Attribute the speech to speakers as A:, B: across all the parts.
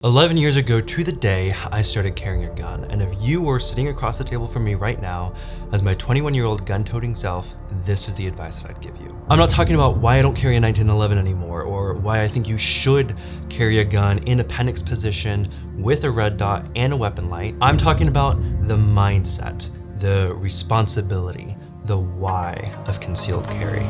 A: 11 years ago to the day, I started carrying a gun, and if you were sitting across the table from me right now as my 21-year-old gun-toting self, this is the advice that I'd give you. I'm not talking about why I don't carry a 1911 anymore, or why I think you should carry a gun in appendix position with a red dot and a weapon light. I'm talking about the mindset, the responsibility, the why of concealed carry.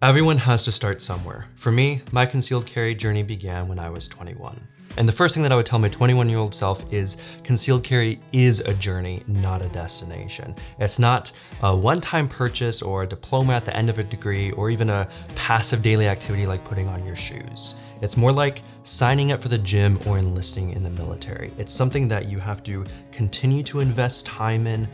A: Everyone has to start somewhere. For me, my concealed carry journey began when I was 21. And the first thing that I would tell my 21-year-old self is concealed carry is a journey, not a destination. It's not a one-time purchase or a diploma at the end of a degree or even a passive daily activity like putting on your shoes. It's more like signing up for the gym or enlisting in the military. It's something that you have to continue to invest time in,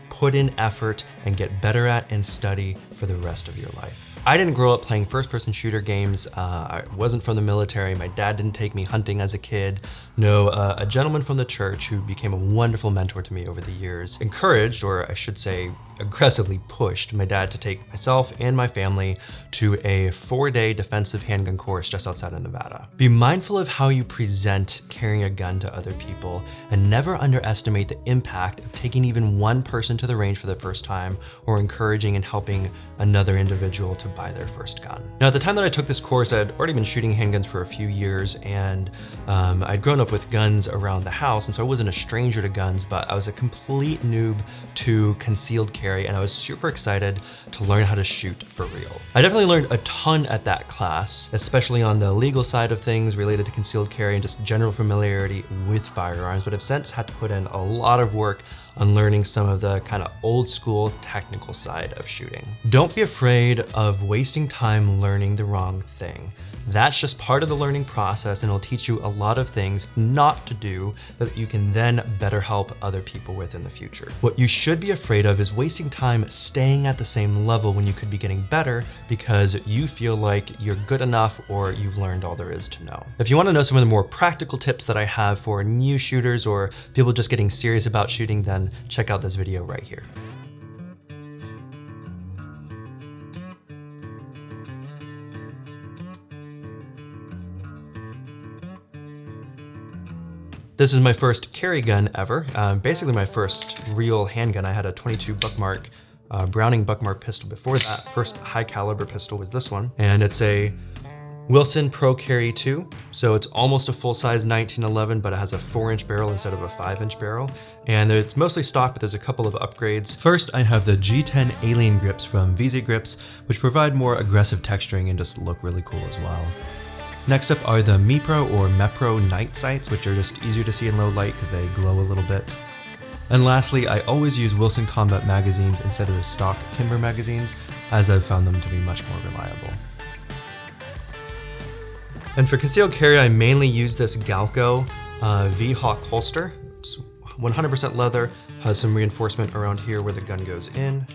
A: put in effort, and get better at and study for the rest of your life. I didn't grow up playing first-person shooter games. I wasn't from the military. My dad didn't take me hunting as a kid. No, a gentleman from the church who became a wonderful mentor to me over the years encouraged, or I should say aggressively pushed, my dad to take myself and my family to a 4-day defensive handgun course just outside of Nevada. Be mindful of how you present carrying a gun to other people, and never underestimate the impact of taking even one person to the range for the first time or encouraging and helping another individual to buy their first gun. Now, at the time that I took this course, I'd already been shooting handguns for a few years, and I'd grown up with guns around the house, and so I wasn't a stranger to guns, but I was a complete noob to concealed carry, and I was super excited to learn how to shoot for real. I definitely learned a ton at that class, especially on the legal side of things related to concealed carry and just general familiarity with firearms, but I've since had to put in a lot of work on learning some of the kind of old school technical side of shooting. Don't be afraid of wasting time learning the wrong thing. That's just part of the learning process, and it'll teach you a lot of things not to do that you can then better help other people with in the future. What you should be afraid of is wasting time staying at the same level when you could be getting better because you feel like you're good enough or you've learned all there is to know. If you want to know some of the more practical tips that I have for new shooters or people just getting serious about shooting, then check out this video right here. This is my first carry gun ever, basically my first real handgun. I had a 22 Buckmark, Browning Buckmark pistol before that. First high caliber pistol was this one, and it's a Kimber Pro Carry II. So it's almost a full-size 1911, but it has a 4-inch barrel instead of a 5-inch barrel. And it's mostly stock, but there's a couple of upgrades. First, I have the G10 Alien grips from VZ Grips, which provide more aggressive texturing and just look really cool as well. Next up are the MiPro or MEPRO night sights, which are just easier to see in low light because they glow a little bit. And lastly, I always use Wilson Combat magazines instead of the stock Kimber magazines, as I've found them to be much more reliable. And for concealed carry, I mainly use this Galco V-Hawk holster. It's 100% leather, has some reinforcement around here where the gun goes in.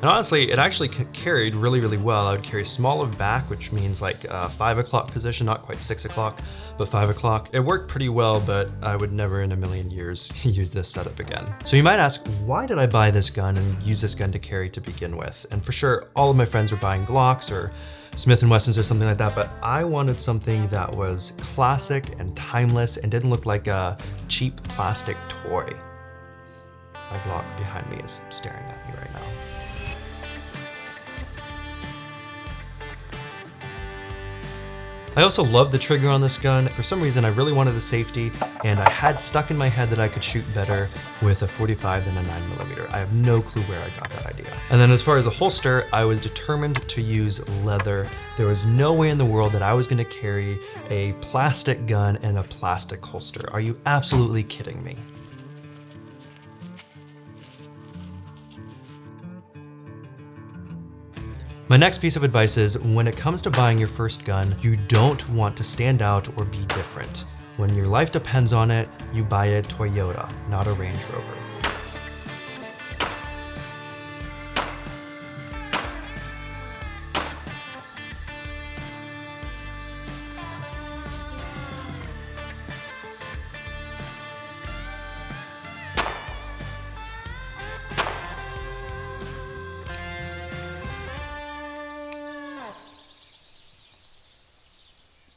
A: And honestly, it actually carried really, really well. I would carry small of back, which means like 5 o'clock position, not quite 6 o'clock, but 5 o'clock. It worked pretty well, but I would never in a million years use this setup again. So you might ask, why did I buy this gun and use this gun to carry to begin with? And for sure, all of my friends were buying Glocks or Smith & Wessons or something like that, but I wanted something that was classic and timeless and didn't look like a cheap plastic toy. My Glock behind me is staring at me right now. I also love the trigger on this gun. For some reason, I really wanted the safety, and I had stuck in my head that I could shoot better with a 45 than a 9mm. I have no clue where I got that idea. And then as far as the holster, I was determined to use leather. There was no way in the world that I was gonna carry a plastic gun and a plastic holster. Are you absolutely kidding me? My next piece of advice is, when it comes to buying your first gun, you don't want to stand out or be different. When your life depends on it, you buy a Toyota, not a Range Rover.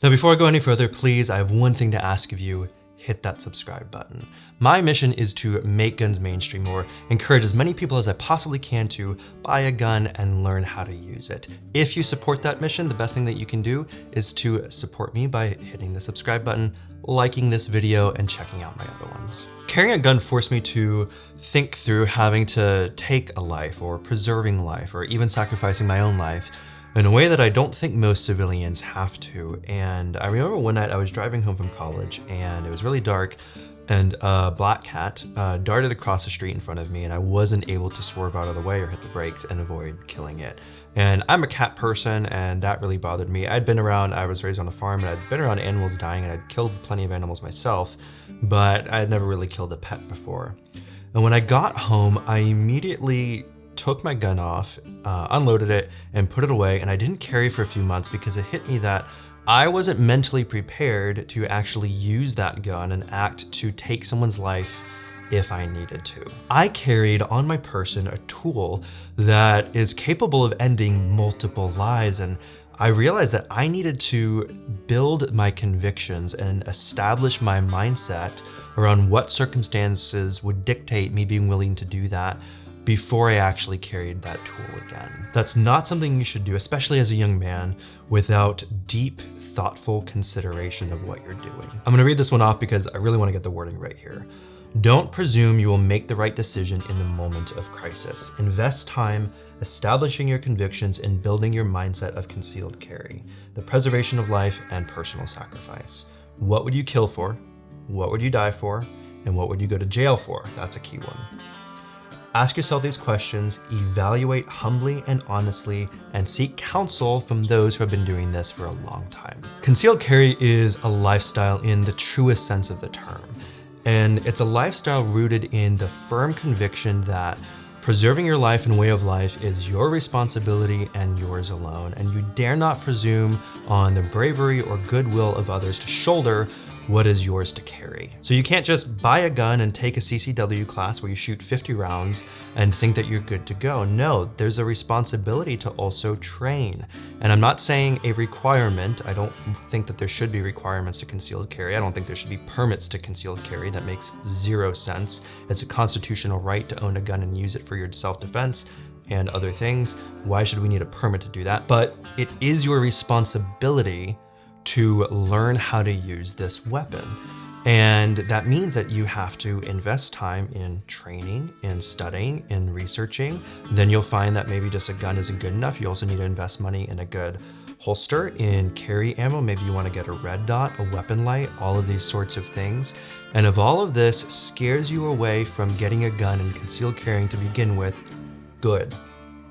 A: Now, before I go any further, please, I have one thing to ask of you. Hit that subscribe button. My mission is to make guns mainstream, or encourage as many people as I possibly can to buy a gun and learn how to use it. If you support that mission, the best thing that you can do is to support me by hitting the subscribe button, liking this video, and checking out my other ones. Carrying a gun forced me to think through having to take a life, or preserving life, or even sacrificing my own life in a way that I don't think most civilians have to. And I remember one night I was driving home from college, and it was really dark, and a black cat darted across the street in front of me, and I wasn't able to swerve out of the way or hit the brakes and avoid killing it. And I'm a cat person, and that really bothered me. I was raised on a farm, and I'd been around animals dying, and I'd killed plenty of animals myself, but I had never really killed a pet before. And when I got home, I immediately took my gun off, unloaded it, and put it away, and I didn't carry for a few months because it hit me that I wasn't mentally prepared to actually use that gun and act to take someone's life if I needed to. I carried on my person a tool that is capable of ending multiple lives, and I realized that I needed to build my convictions and establish my mindset around what circumstances would dictate me being willing to do that before I actually carried that tool again. That's not something you should do, especially as a young man, without deep, thoughtful consideration of what you're doing. I'm gonna read this one off because I really wanna get the wording right here. Don't presume you will make the right decision in the moment of crisis. Invest time establishing your convictions and building your mindset of concealed carry, the preservation of life and personal sacrifice. What would you kill for? What would you die for? And what would you go to jail for? That's a key one. Ask yourself these questions, evaluate humbly and honestly, and seek counsel from those who have been doing this for a long time. Concealed carry is a lifestyle in the truest sense of the term. And it's a lifestyle rooted in the firm conviction that preserving your life and way of life is your responsibility and yours alone, and you dare not presume on the bravery or goodwill of others to shoulder what is yours to carry. So you can't just buy a gun and take a CCW class where you shoot 50 rounds and think that you're good to go. No, there's a responsibility to also train. And I'm not saying a requirement. I don't think that there should be requirements to concealed carry. I don't think there should be permits to concealed carry. That makes zero sense. It's a constitutional right to own a gun and use it for your self-defense and other things. Why should we need a permit to do that? But it is your responsibility to learn how to use this weapon. And that means that you have to invest time in training, in studying, in researching. Then you'll find that maybe just a gun isn't good enough. You also need to invest money in a good holster, in carry ammo. Maybe you want to get a red dot, a weapon light, all of these sorts of things. And if all of this scares you away from getting a gun and concealed carrying to begin with, good.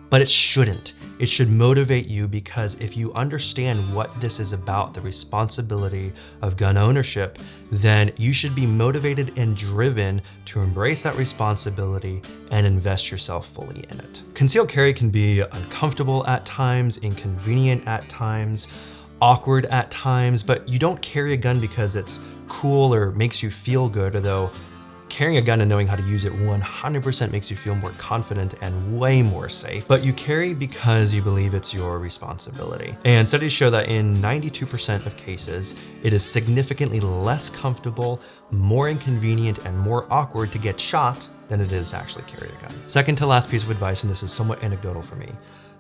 A: But it shouldn't. It should motivate you, because if you understand what this is about, the responsibility of gun ownership, then you should be motivated and driven to embrace that responsibility and invest yourself fully in it. Concealed carry can be uncomfortable at times, inconvenient at times, awkward at times, but you don't carry a gun because it's cool or makes you feel good, although carrying a gun and knowing how to use it 100% makes you feel more confident and way more safe, but you carry because you believe it's your responsibility. And studies show that in 92% of cases, it is significantly less comfortable, more inconvenient, and more awkward to get shot than it is to actually carry a gun. Second to last piece of advice, and this is somewhat anecdotal for me,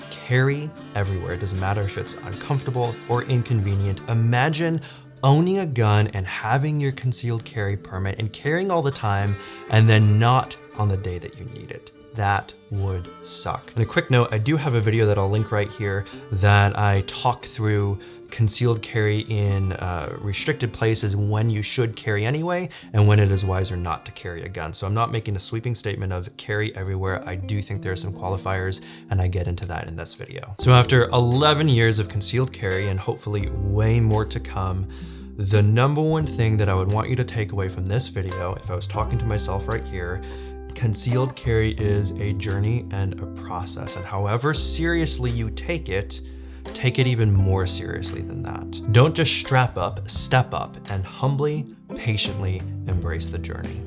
A: Carry everywhere. It doesn't matter if it's uncomfortable or inconvenient. Imagine owning a gun and having your concealed carry permit and carrying all the time and then not on the day that you need it. That would suck. And a quick note, I do have a video that I'll link right here that I talk through concealed carry in restricted places, when you should carry anyway, and when it is wiser not to carry a gun. So I'm not making a sweeping statement of carry everywhere. I do think there are some qualifiers, and I get into that in this video. So after 11 years of concealed carry, and hopefully way more to come, the number one thing that I would want you to take away from this video, if I was talking to myself right here, concealed carry is a journey and a process, and however seriously you take it even more seriously than that. Don't just strap up, step up, and humbly, patiently embrace the journey.